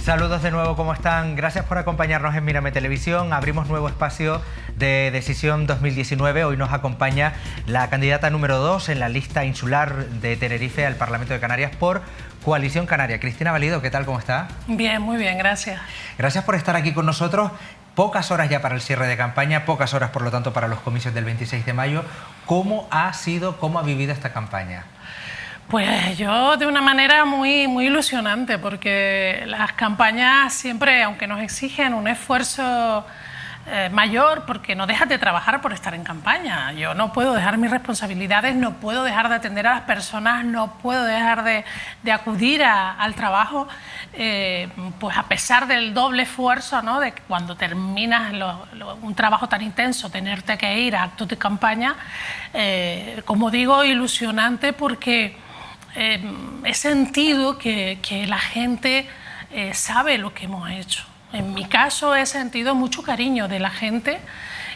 Saludos de nuevo, ¿cómo están? Gracias por acompañarnos en Mírame Televisión. Abrimos nuevo espacio de Decisión 2019. Hoy nos acompaña la candidata número 2 en la lista insular de Tenerife al Parlamento de Canarias por Coalición Canaria. Cristina Valido, ¿qué tal? ¿Cómo está? Bien, muy bien, gracias. Gracias por estar aquí con nosotros. Pocas horas ya para el cierre de campaña, pocas horas por lo tanto para los comicios del 26 de mayo. ¿Cómo ha sido, cómo ha vivido esta campaña? Pues yo de una manera muy ilusionante, porque las campañas siempre, aunque nos exigen un esfuerzo mayor, porque no dejas de trabajar por estar en campaña. Yo no puedo dejar mis responsabilidades, no puedo dejar de atender a las personas, no puedo dejar de acudir al trabajo, pues a pesar del doble esfuerzo, ¿no?, de que cuando terminas un trabajo tan intenso, tenerte que ir a actos de campaña, como digo, ilusionante porque he sentido que la gente sabe lo que hemos hecho. En mi caso he sentido mucho cariño de la gente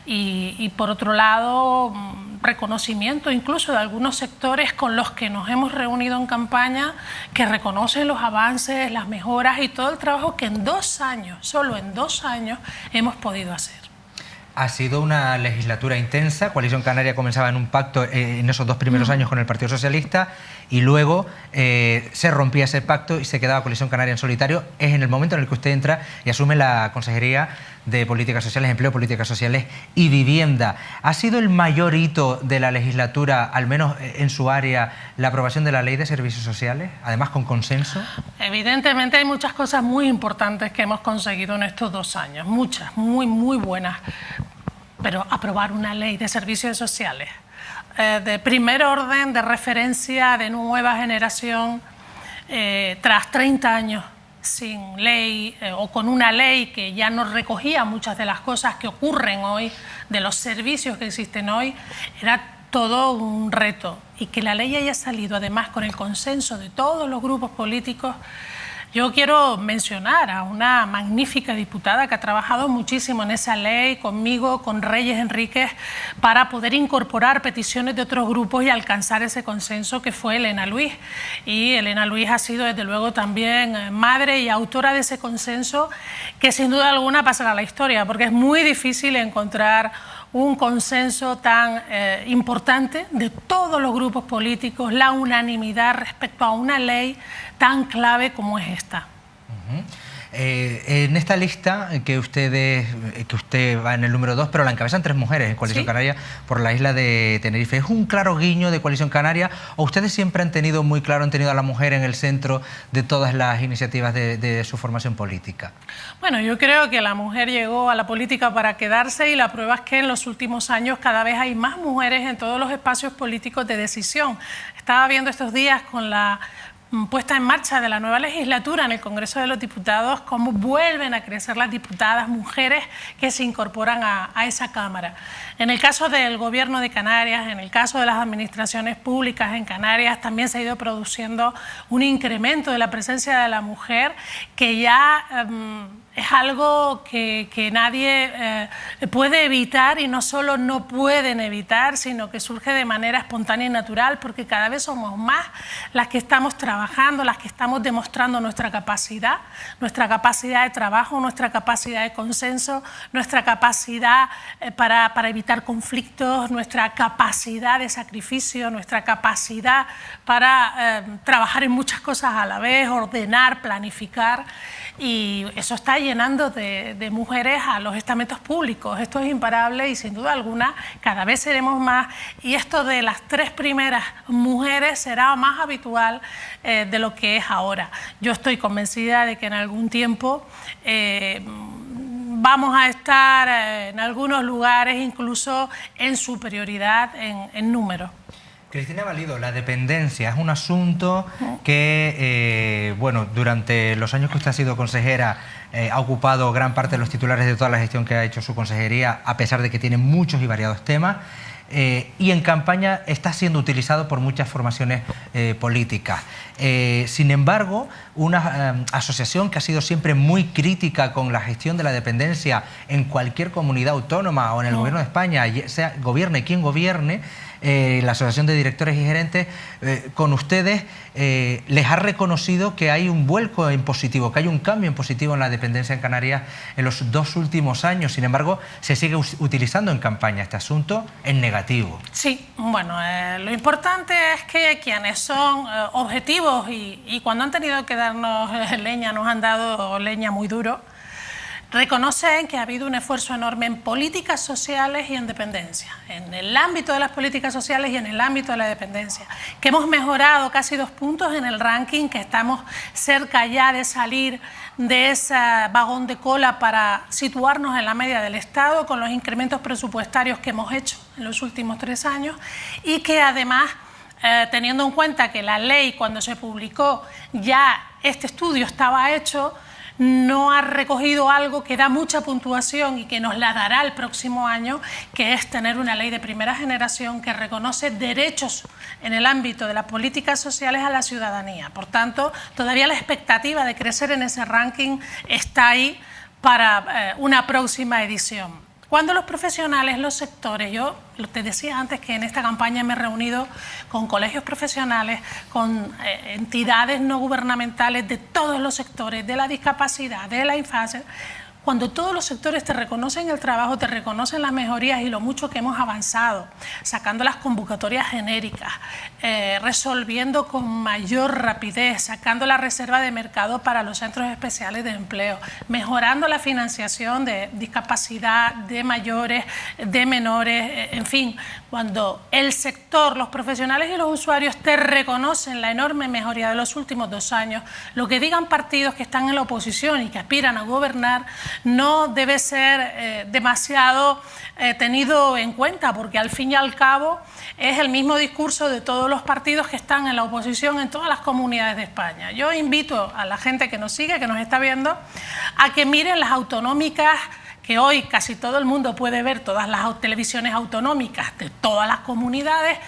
y por otro lado reconocimiento incluso de algunos sectores con los que nos hemos reunido en campaña, que reconocen los avances, las mejoras y todo el trabajo que en 2 años, solo en 2 años, hemos podido hacer. Ha sido una legislatura intensa. Coalición Canaria comenzaba en un pacto en esos 2 primeros años con el Partido Socialista y luego se rompía ese pacto y se quedaba Coalición Canaria en solitario. Es en el momento en el que usted entra y asume la Consejería de Políticas Sociales, Empleo, Políticas Sociales y Vivienda. ¿Ha sido el mayor hito de la legislatura, al menos en su área, la aprobación de la Ley de Servicios Sociales, además con consenso? Evidentemente hay muchas cosas muy importantes que hemos conseguido en estos 2 años, muchas, muy buenas. Pero aprobar una ley de servicios sociales de primer orden, de referencia, de nueva generación, tras 30 años sin ley o con una ley que ya no recogía muchas de las cosas que ocurren hoy, de los servicios que existen hoy, era todo un reto. Y que la ley haya salido además con el consenso de todos los grupos políticos. Yo quiero mencionar a una magnífica diputada que ha trabajado muchísimo en esa ley, conmigo, con Reyes Enríquez, para poder incorporar peticiones de otros grupos y alcanzar ese consenso, que fue Elena Luis. Y Elena Luis ha sido desde luego también madre y autora de ese consenso, que sin duda alguna pasará a la historia, porque es muy difícil encontrar un consenso tan importante de todos los grupos políticos, la unanimidad respecto a una ley tan clave como es esta. En esta lista que usted va en el número 2, pero la encabezan 3 mujeres en Coalición Canaria por la isla de Tenerife. ¿Es un claro guiño de Coalición Canaria o ustedes siempre han tenido muy claro, han tenido a la mujer en el centro de todas las iniciativas de su formación política? Bueno, yo creo que la mujer llegó a la política para quedarse y la prueba es que en los últimos años cada vez hay más mujeres en todos los espacios políticos de decisión. Estaba viendo estos días con la puesta en marcha de la nueva legislatura en el Congreso de los Diputados, cómo vuelven a crecer las diputadas mujeres que se incorporan a esa Cámara. En el caso del Gobierno de Canarias, en el caso de las administraciones públicas en Canarias, también se ha ido produciendo un incremento de la presencia de la mujer que ya es algo que nadie puede evitar, y no solo no pueden evitar, sino que surge de manera espontánea y natural, porque cada vez somos más las que estamos trabajando, las que estamos demostrando nuestra capacidad de trabajo, nuestra capacidad de consenso, nuestra capacidad para evitar conflictos, nuestra capacidad de sacrificio, nuestra capacidad para trabajar en muchas cosas a la vez, ordenar, planificar. Y eso está llenando de mujeres a los estamentos públicos. Esto es imparable y sin duda alguna cada vez seremos más, y esto de las 3 primeras mujeres será más habitual de lo que es ahora. Yo estoy convencida de que en algún tiempo vamos a estar en algunos lugares incluso en superioridad en número. Cristina Valido, la dependencia es un asunto que, bueno, durante los años que usted ha sido consejera ha ocupado gran parte de los titulares de toda la gestión que ha hecho su consejería, a pesar de que tiene muchos y variados temas. Y en campaña está siendo utilizado por muchas formaciones políticas. Sin embargo, una asociación que ha sido siempre muy crítica con la gestión de la dependencia en cualquier comunidad autónoma o en el Gobierno de España, sea gobierne quien gobierne, la Asociación de Directores y Gerentes, con ustedes, les ha reconocido que hay un vuelco en positivo, que hay un cambio en positivo en la dependencia en Canarias en los 2 últimos años. Sin embargo, se sigue utilizando en campaña este asunto en negativo. Sí, bueno, lo importante es que quienes son objetivos y cuando han tenido que darnos leña, nos han dado leña muy duro, reconocen que ha habido un esfuerzo enorme en políticas sociales y en dependencia, en el ámbito de las políticas sociales y en el ámbito de la dependencia, que hemos mejorado casi 2 puntos en el ranking, que estamos cerca ya de salir de ese vagón de cola para situarnos en la media del Estado con los incrementos presupuestarios que hemos hecho en los últimos 3 años y que además, teniendo en cuenta que la ley cuando se publicó ya este estudio estaba hecho, no ha recogido algo que da mucha puntuación y que nos la dará el próximo año, que es tener una ley de primera generación que reconoce derechos en el ámbito de las políticas sociales a la ciudadanía. Por tanto, todavía la expectativa de crecer en ese ranking está ahí para una próxima edición. Cuando los profesionales, los sectores, yo te decía antes que en esta campaña me he reunido con colegios profesionales, con entidades no gubernamentales de todos los sectores, de la discapacidad, de la infancia. Cuando todos los sectores te reconocen el trabajo, te reconocen las mejorías y lo mucho que hemos avanzado, sacando las convocatorias genéricas, resolviendo con mayor rapidez, sacando la reserva de mercado para los centros especiales de empleo, mejorando la financiación de discapacidad, de mayores, de menores, en fin, cuando el sector, los profesionales y los usuarios te reconocen la enorme mejoría de los últimos 2 años, lo que digan partidos que están en la oposición y que aspiran a gobernar no debe ser demasiado tenido en cuenta, porque al fin y al cabo es el mismo discurso de todos los partidos que están en la oposición en todas las comunidades de España. Yo invito a la gente que nos sigue, que nos está viendo, a que miren las autonómicas, que hoy casi todo el mundo puede ver todas las televisiones autonómicas de todas las comunidades,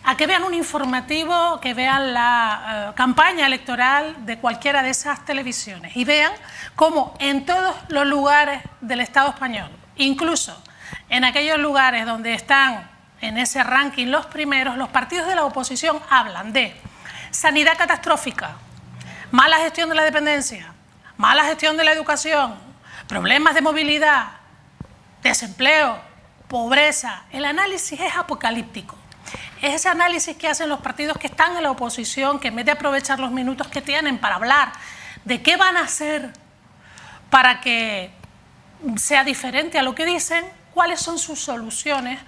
a que vean un informativo, que vean la campaña electoral de cualquiera de esas televisiones y vean cómo en todos los lugares del Estado español, incluso en aquellos lugares donde están en ese ranking los primeros, los partidos de la oposición hablan de sanidad catastrófica, mala gestión de la dependencia, mala gestión de la educación, problemas de movilidad, desempleo, pobreza. El análisis es apocalíptico. Es ese análisis que hacen los partidos que están en la oposición, que en vez de aprovechar los minutos que tienen para hablar de qué van a hacer para que sea diferente a lo que dicen, cuáles son sus soluciones,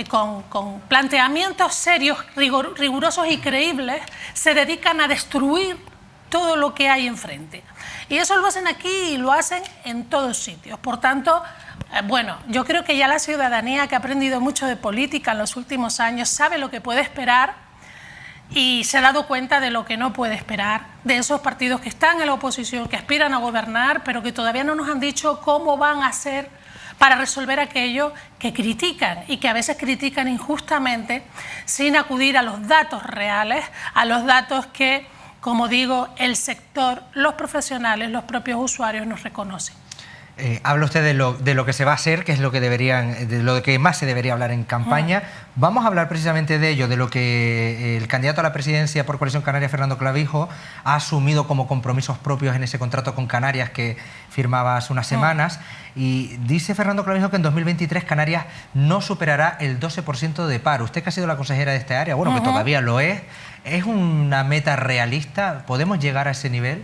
con planteamientos serios, rigurosos y creíbles, se dedican a destruir todo lo que hay enfrente. Y eso lo hacen aquí y lo hacen en todos sitios. Por tanto, bueno, yo creo que ya la ciudadanía, que ha aprendido mucho de política en los últimos años, sabe lo que puede esperar y se ha dado cuenta de lo que no puede esperar de esos partidos que están en la oposición, que aspiran a gobernar, pero que todavía no nos han dicho cómo van a hacer para resolver aquello que critican y que a veces critican injustamente sin acudir a los datos reales, a los datos que, como digo, el sector, los profesionales, los propios usuarios nos reconocen. Habla usted de lo que se va a hacer, que es lo que de lo que más se debería hablar en campaña. Vamos a hablar precisamente de ello, de lo que el candidato a la presidencia por Coalición Canaria, Fernando Clavijo, ha asumido como compromisos propios en ese contrato con Canarias que firmaba hace unas semanas. Y dice Fernando Clavijo que en 2023 Canarias no superará el 12% de paro. Usted, que ha sido la consejera de este área, bueno, que todavía lo ¿es una meta realista? ¿Podemos llegar a ese nivel?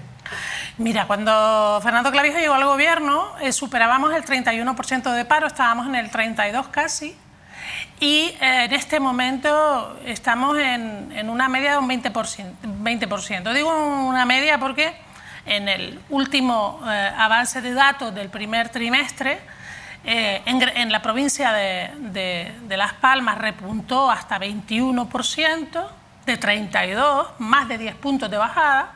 Mira, cuando Fernando Clavijo llegó al gobierno, superábamos el 31% de paro, estábamos en el 32% casi, y en este momento estamos en una media de un 20%. Digo una media porque en el último avance de datos del primer trimestre, en la provincia de Las Palmas repuntó hasta 21%, de 32%, más de 10 puntos de bajada.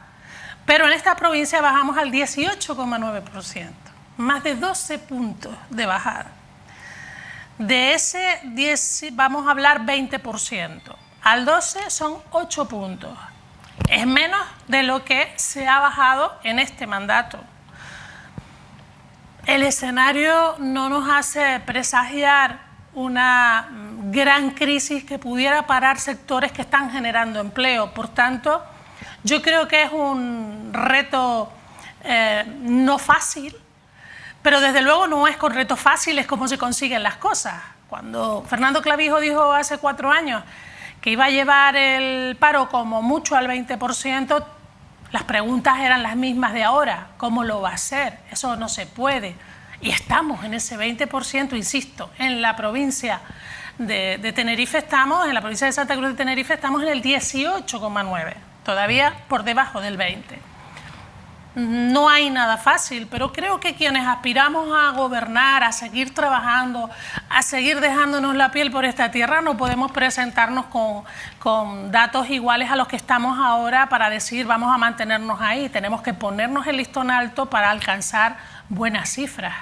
Pero en esta provincia bajamos al 18,9%, más de 12 puntos de bajada. De ese 10 vamos a hablar 20%, al 12 son 8 puntos. Es menos de lo que se ha bajado en este mandato. El escenario no nos hace presagiar una gran crisis que pudiera parar sectores que están generando empleo. Por tanto, yo creo que es un reto no fácil, pero desde luego no es con retos fáciles como se consiguen las cosas. Cuando Fernando Clavijo dijo hace 4 años que iba a llevar el paro como mucho al 20%, las preguntas eran las mismas de ahora. ¿Cómo lo va a hacer? Eso no se puede. Y estamos en ese 20%, insisto, en la provincia de Tenerife estamos, en la provincia de Santa Cruz de Tenerife estamos en el 18,9%, todavía por debajo del 20%. No hay nada fácil, pero creo que quienes aspiramos a gobernar, a seguir trabajando, a seguir dejándonos la piel por esta tierra, no podemos presentarnos con datos iguales a los que estamos ahora para decir vamos a mantenernos ahí. Tenemos que ponernos el listón alto para alcanzar buenas cifras.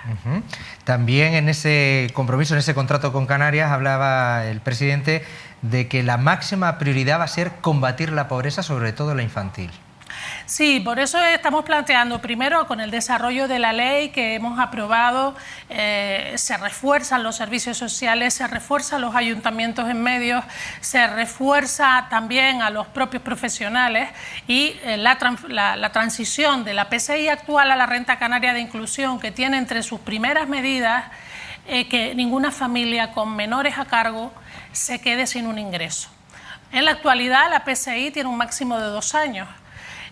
También en ese compromiso, en ese contrato con Canarias, hablaba el presidente de que la máxima prioridad va a ser combatir la pobreza, sobre todo la infantil. Sí, por eso estamos planteando primero con el desarrollo de la ley que hemos aprobado, se refuerzan los servicios sociales, se refuerzan los ayuntamientos en medios, se refuerza también a los propios profesionales y la transición de la PCI actual a la renta canaria de inclusión, que tiene entre sus primeras medidas que ninguna familia con menores a cargo se quede sin un ingreso. En la actualidad la PCI tiene un máximo de 2 años.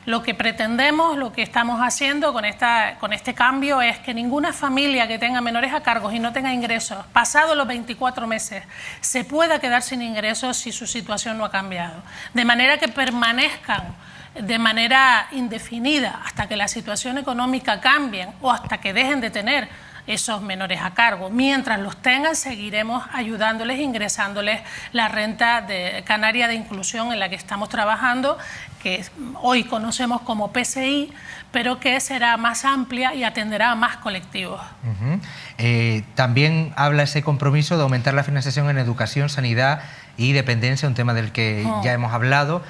Lo que pretendemos, lo que estamos haciendo con este cambio es que ninguna familia que tenga menores a cargo y no tenga ingresos, pasados los 24 meses, se pueda quedar sin ingresos si su situación no ha cambiado. De manera que permanezcan de manera indefinida hasta que la situación económica cambie o hasta que dejen de tener esos menores a cargo. Mientras los tengan, seguiremos ayudándoles, ingresándoles la renta canaria de inclusión en la que estamos trabajando, que hoy conocemos como PCI, pero que será más amplia y atenderá a más colectivos. También habla ese compromiso de aumentar la financiación en educación, sanidad y dependencia, un tema del que ya hemos hablado.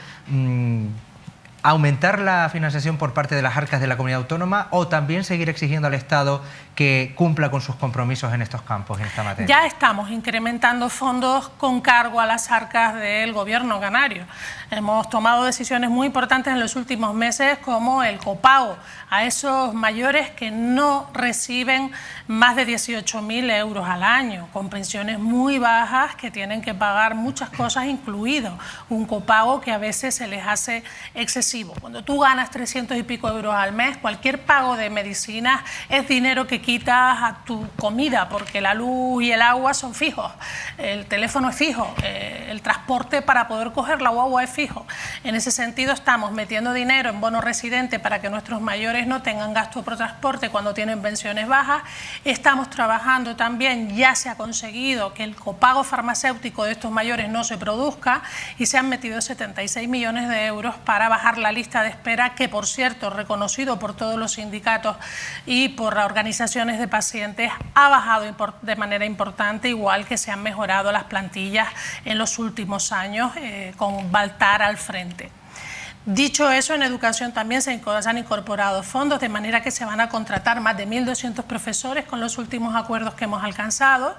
¿Aumentar la financiación por parte de las arcas de la comunidad autónoma o también seguir exigiendo al Estado que cumpla con sus compromisos en estos campos, en esta materia? Ya estamos incrementando fondos con cargo a las arcas del gobierno canario. Hemos tomado decisiones muy importantes en los últimos meses, como el copago a esos mayores que no reciben más de 18.000 euros al año, con pensiones muy bajas que tienen que pagar muchas cosas, incluido un copago que a veces se les hace excesivo. Cuando tú ganas 300 y pico euros al mes, cualquier pago de medicinas es dinero que quitas a tu comida, porque la luz y el agua son fijos, el teléfono es fijo, el transporte para poder coger la guagua es fijo. En ese sentido estamos metiendo dinero en bono residente para que nuestros mayores no tengan gasto por transporte cuando tienen pensiones bajas. Estamos trabajando también, ya se ha conseguido que el copago farmacéutico de estos mayores no se produzca y se han metido 76 millones de euros para bajar la lista de espera, que por cierto, reconocido por todos los sindicatos y por las organizaciones de pacientes, ha bajado de manera importante, igual que se han mejorado las plantillas en los últimos años con Baltar al frente. Dicho eso, en educación también se han incorporado fondos, de manera que se van a contratar más de 1.200 profesores con los últimos acuerdos que hemos alcanzado.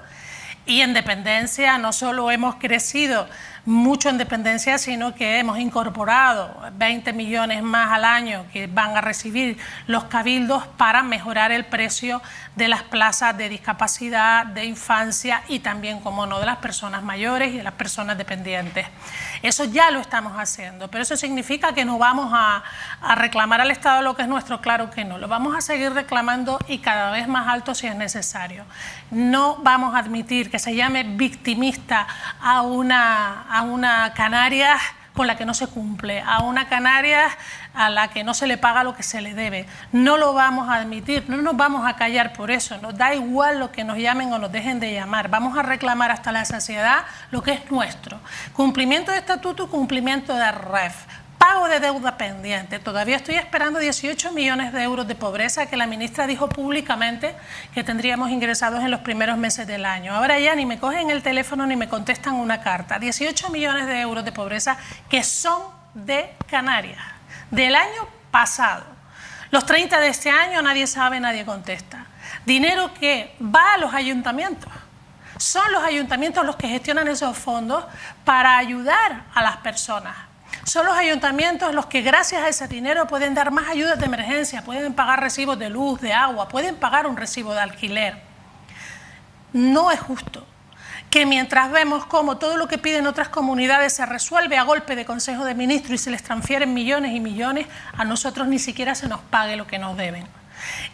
Y en dependencia no solo hemos crecido mucho en dependencia, sino que hemos incorporado 20 millones más al año que van a recibir los cabildos para mejorar el precio de las plazas de discapacidad, de infancia y también, como no, de las personas mayores y de las personas dependientes. Eso ya lo estamos haciendo, pero eso significa que no vamos a reclamar al Estado lo que es nuestro, claro que no. Lo vamos a seguir reclamando y cada vez más alto si es necesario. No vamos a admitir que se llame victimista a una Canarias con la que no se cumple, a una Canarias a la que no se le paga lo que se le debe. No lo vamos a admitir, no nos vamos a callar por eso, nos da igual lo que nos llamen o nos dejen de llamar. Vamos a reclamar hasta la saciedad lo que es nuestro. Cumplimiento de estatuto, cumplimiento de REF. Pago de deuda pendiente. Todavía estoy esperando 18 millones de euros de pobreza que la ministra dijo públicamente que tendríamos ingresados en los primeros meses del año. Ahora ya ni me cogen el teléfono ni me contestan una carta. 18 millones de euros de pobreza que son de Canarias, del año pasado. Los 30 de este año nadie sabe, nadie contesta. Dinero que va a los ayuntamientos. Son los ayuntamientos los que gestionan esos fondos para ayudar a las personas. Son los ayuntamientos los que gracias a ese dinero pueden dar más ayudas de emergencia, pueden pagar recibos de luz, de agua, pueden pagar un recibo de alquiler. No es justo que mientras vemos cómo todo lo que piden otras comunidades se resuelve a golpe de Consejo de Ministros y se les transfieren millones y millones, a nosotros ni siquiera se nos pague lo que nos deben.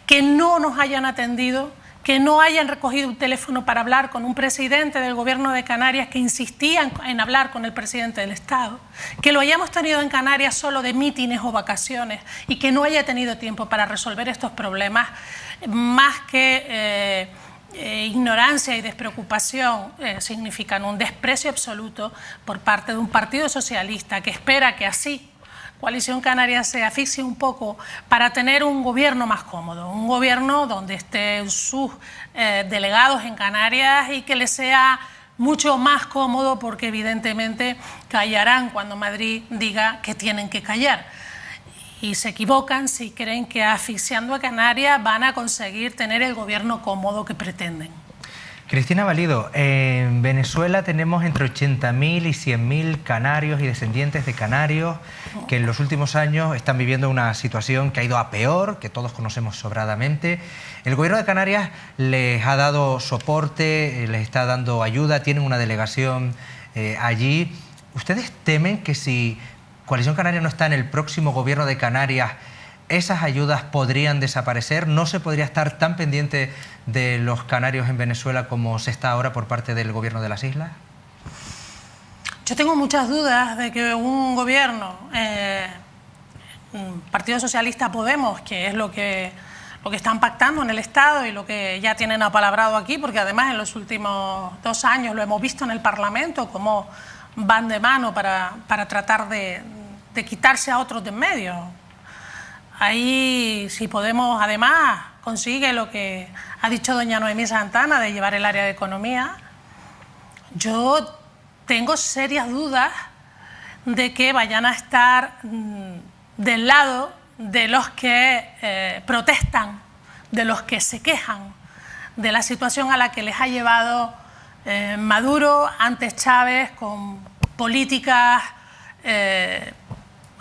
Que no nos hayan atendido, que no hayan recogido un teléfono para hablar con un presidente del Gobierno de Canarias que insistía en hablar con el presidente del Estado, que lo hayamos tenido en Canarias solo de mítines o vacaciones y que no haya tenido tiempo para resolver estos problemas, más que ignorancia y despreocupación, significan un desprecio absoluto por parte de un partido socialista que espera que así Coalición Canaria se asfixie un poco para tener un gobierno más cómodo, un gobierno donde estén sus delegados en Canarias y que les sea mucho más cómodo, porque evidentemente callarán cuando Madrid diga que tienen que callar. Y se equivocan si creen que asfixiando a Canarias van a conseguir tener el gobierno cómodo que pretenden. Cristina Valido, en Venezuela tenemos entre 80.000 y 100.000 canarios y descendientes de canarios que en los últimos años están viviendo una situación que ha ido a peor, que todos conocemos sobradamente. El gobierno de Canarias les ha dado soporte, les está dando ayuda, tienen una delegación allí. ¿Ustedes temen que si Coalición Canaria no está en el próximo gobierno de Canarias, esas ayudas podrían desaparecer? ¿No se podría estar tan pendiente de los canarios en Venezuela como se está ahora por parte del gobierno de las islas? Yo tengo muchas dudas de que un gobierno, Partido Socialista Podemos, que es lo que están pactando en el Estado y lo que ya tienen apalabrado aquí, porque además en los últimos 2 años lo hemos visto en el Parlamento, cómo van de mano para tratar de quitarse a otros de en medio. Ahí, si Podemos, además, consigue lo que ha dicho doña Noemí Santana de llevar el área de economía, yo tengo serias dudas de que vayan a estar del lado de los que protestan, de los que se quejan de la situación a la que les ha llevado Maduro, antes Chávez, con políticas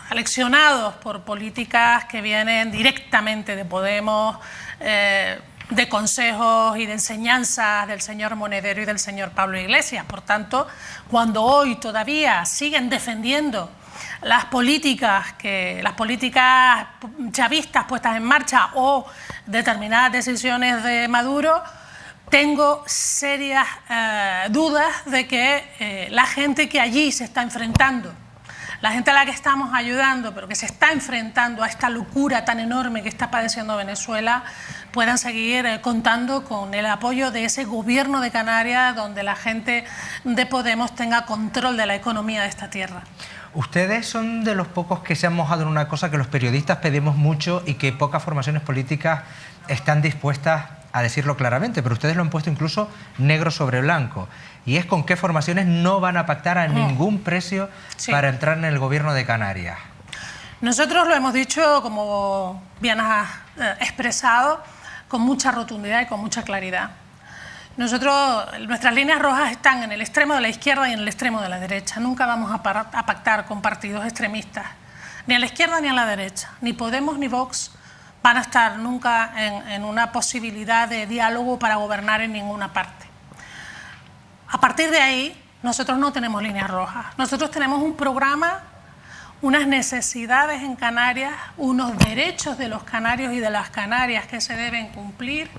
aleccionados por políticas que vienen directamente de Podemos, de consejos y de enseñanzas del señor Monedero y del señor Pablo Iglesias. Por tanto, cuando hoy todavía siguen defendiendo las políticas chavistas puestas en marcha o determinadas decisiones de Maduro, tengo serias dudas de que la gente que allí se está enfrentando, la gente a la que estamos ayudando, pero que se está enfrentando a esta locura tan enorme que está padeciendo Venezuela, puedan seguir contando con el apoyo de ese gobierno de Canarias, donde la gente de Podemos tenga control de la economía de esta tierra. Ustedes son de los pocos que se han mojado en una cosa que los periodistas pedimos mucho y que pocas formaciones políticas están dispuestas a decirlo claramente, pero ustedes lo han puesto incluso negro sobre blanco, y es con qué formaciones no van a pactar a ningún precio para entrar en el gobierno de Canarias. Nosotros lo hemos dicho, como bien has expresado, con mucha rotundidad y con mucha claridad. Nuestras líneas rojas están en el extremo de la izquierda y en el extremo de la derecha. Nunca vamos a pactar con partidos extremistas, ni a la izquierda ni a la derecha. Ni Podemos ni Vox van a estar nunca en una posibilidad de diálogo para gobernar en ninguna parte. A partir de ahí, nosotros no tenemos líneas rojas. Nosotros tenemos un programa, unas necesidades en Canarias, unos derechos de los canarios y de las canarias que se deben cumplir,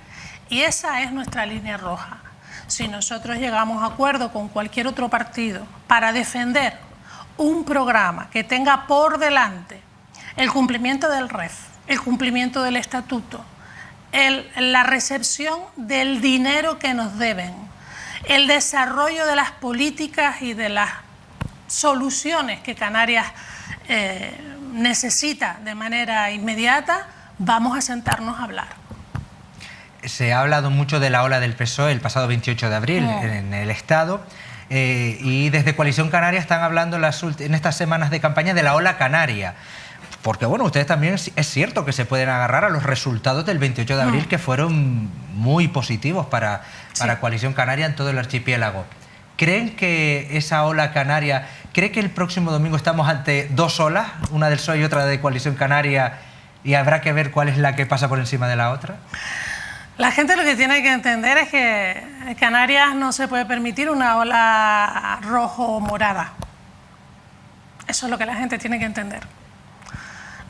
y esa es nuestra línea roja. Si nosotros llegamos a acuerdo con cualquier otro partido para defender un programa que tenga por delante el cumplimiento del REF, el cumplimiento del estatuto, la recepción del dinero que nos deben, el desarrollo de las políticas y de las soluciones que Canarias necesita de manera inmediata, vamos a sentarnos a hablar. Se ha hablado mucho de la ola del PSOE el pasado 28 de abril en el Estado, y desde Coalición Canaria están hablando en estas semanas de campaña de la ola canaria. Porque bueno, ustedes también es cierto que se pueden agarrar a los resultados del 28 de abril que fueron muy positivos para Coalición Canaria en todo el archipiélago. ¿Creen que esa ola canaria, cree que el próximo domingo estamos ante dos olas, una del PSOE y otra de Coalición Canaria, y habrá que ver cuál es la que pasa por encima de la otra? La gente lo que tiene que entender es que en Canarias no se puede permitir una ola rojo-morada. Eso es lo que la gente tiene que entender.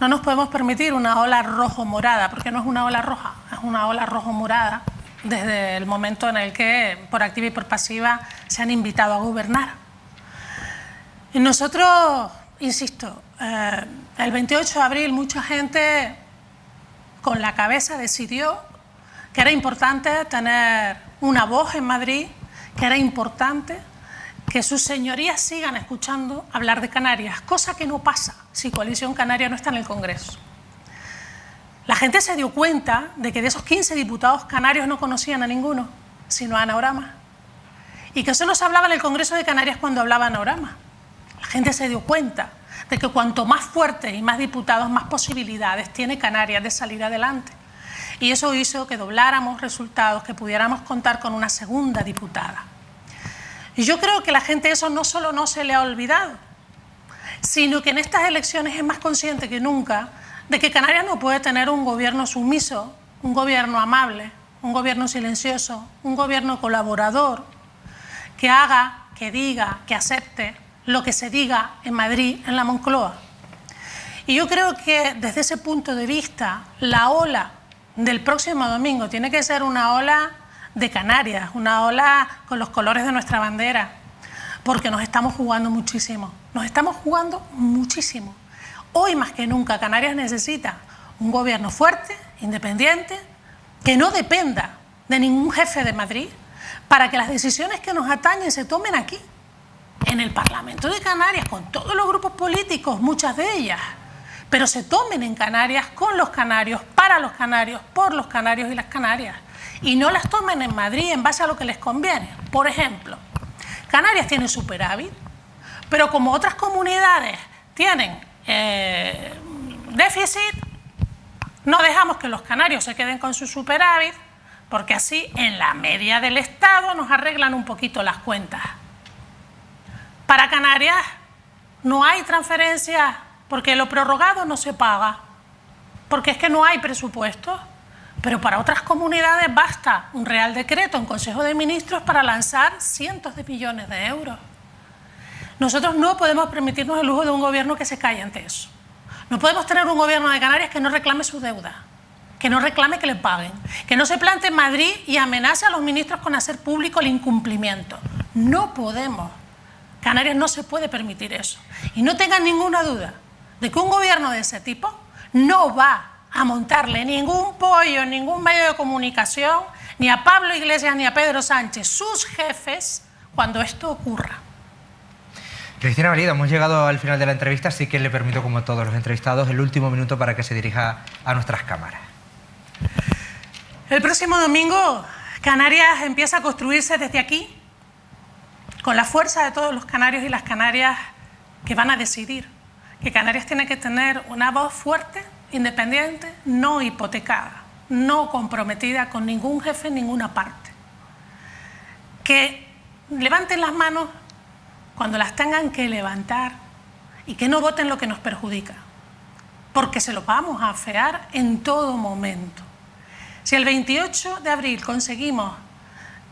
No nos podemos permitir una ola rojo-morada, porque no es una ola roja, es una ola rojo-morada desde el momento en el que, por activa y por pasiva, se han invitado a gobernar. Y nosotros, insisto, el 28 de abril mucha gente con la cabeza decidió que era importante tener una voz en Madrid, que era importante que sus señorías sigan escuchando hablar de Canarias, cosa que no pasa si Coalición Canaria no está en el Congreso. La gente se dio cuenta de que de esos 15 diputados canarios no conocían a ninguno, sino a Ana Orama, y que solo se hablaba en el Congreso de Canarias cuando hablaba Ana Orama. La gente se dio cuenta de que cuanto más fuertes y más diputados, más posibilidades tiene Canarias de salir adelante. Y eso hizo que dobláramos resultados, que pudiéramos contar con una segunda diputada. Y yo creo que la gente eso no solo no se le ha olvidado, sino que en estas elecciones es más consciente que nunca de que Canarias no puede tener un gobierno sumiso, un gobierno amable, un gobierno silencioso, un gobierno colaborador, que haga, que diga, que acepte lo que se diga en Madrid, en la Moncloa. Y yo creo que desde ese punto de vista, la ola del próximo domingo tiene que ser una ola de Canarias, una ola con los colores de nuestra bandera, porque nos estamos jugando muchísimo, nos estamos jugando muchísimo. Hoy más que nunca Canarias necesita un gobierno fuerte, independiente, que no dependa de ningún jefe de Madrid, para que las decisiones que nos atañen se tomen aquí, en el Parlamento de Canarias, con todos los grupos políticos, muchas de ellas, pero se tomen en Canarias, con los canarios, para los canarios, por los canarios y las Canarias, y no las tomen en Madrid en base a lo que les conviene. Por ejemplo, Canarias tiene superávit, pero como otras comunidades tienen déficit, no dejamos que los canarios se queden con su superávit, porque así en la media del Estado nos arreglan un poquito las cuentas. Para Canarias no hay transferencias porque lo prorrogado no se paga, porque es que no hay presupuesto, pero para otras comunidades basta un Real Decreto en Consejo de Ministros para lanzar cientos de millones de euros. Nosotros no podemos permitirnos el lujo de un gobierno que se calle ante eso. No podemos tener un gobierno de Canarias que no reclame su deuda, que no reclame que le paguen, que no se plante en Madrid y amenace a los ministros con hacer público el incumplimiento. No podemos. Canarias no se puede permitir eso. Y no tengan ninguna duda de que un gobierno de ese tipo no va a montarle ningún pollo en ningún medio de comunicación, ni a Pablo Iglesias ni a Pedro Sánchez, sus jefes, cuando esto ocurra. Cristina Valido, hemos llegado al final de la entrevista, así que le permito, como todos los entrevistados, el último minuto para que se dirija a nuestras cámaras. El próximo domingo, Canarias empieza a construirse desde aquí, con la fuerza de todos los canarios y las canarias que van a decidir que Canarias tiene que tener una voz fuerte, independiente, no hipotecada, no comprometida con ningún jefe en ninguna parte. Que levanten las manos cuando las tengan que levantar y que no voten lo que nos perjudica, porque se lo vamos a afear en todo momento. Si el 28 de abril conseguimos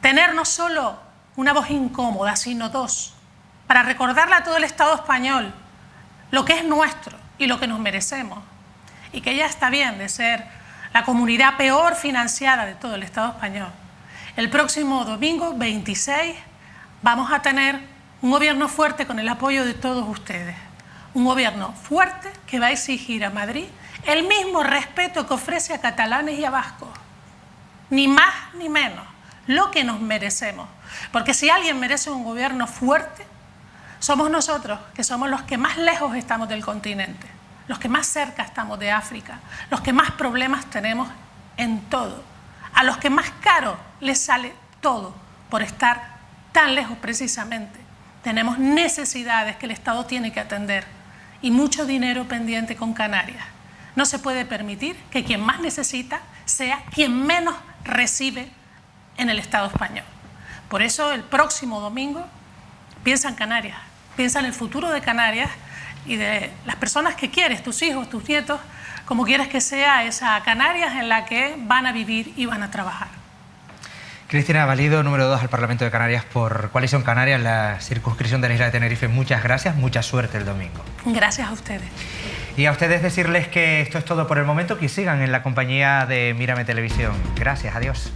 tener no solo una voz incómoda, sino dos, para recordarle a todo el Estado español lo que es nuestro y lo que nos merecemos, y que ya está bien de ser la comunidad peor financiada de todo el Estado español. El próximo domingo, 26, vamos a tener un gobierno fuerte con el apoyo de todos ustedes. Un gobierno fuerte que va a exigir a Madrid el mismo respeto que ofrece a catalanes y a vascos. Ni más ni menos, lo que nos merecemos. Porque si alguien merece un gobierno fuerte, somos nosotros, que somos los que más lejos estamos del continente, los que más cerca estamos de África, los que más problemas tenemos en todo, a los que más caro les sale todo por estar tan lejos precisamente. Tenemos necesidades que el Estado tiene que atender y mucho dinero pendiente con Canarias. No se puede permitir que quien más necesita sea quien menos recibe en el Estado español. Por eso el próximo domingo piensa en Canarias, piensa en el futuro de Canarias y de las personas que quieres, tus hijos, tus nietos, como quieres que sea esa Canarias en la que van a vivir y van a trabajar. Cristina Valido, número 2 al Parlamento de Canarias por Coalición Canaria en la circunscripción de la isla de Tenerife. Muchas gracias, mucha suerte el domingo. Gracias a ustedes. Y a ustedes decirles que esto es todo por el momento, que sigan en la compañía de Mírame Televisión. Gracias, adiós.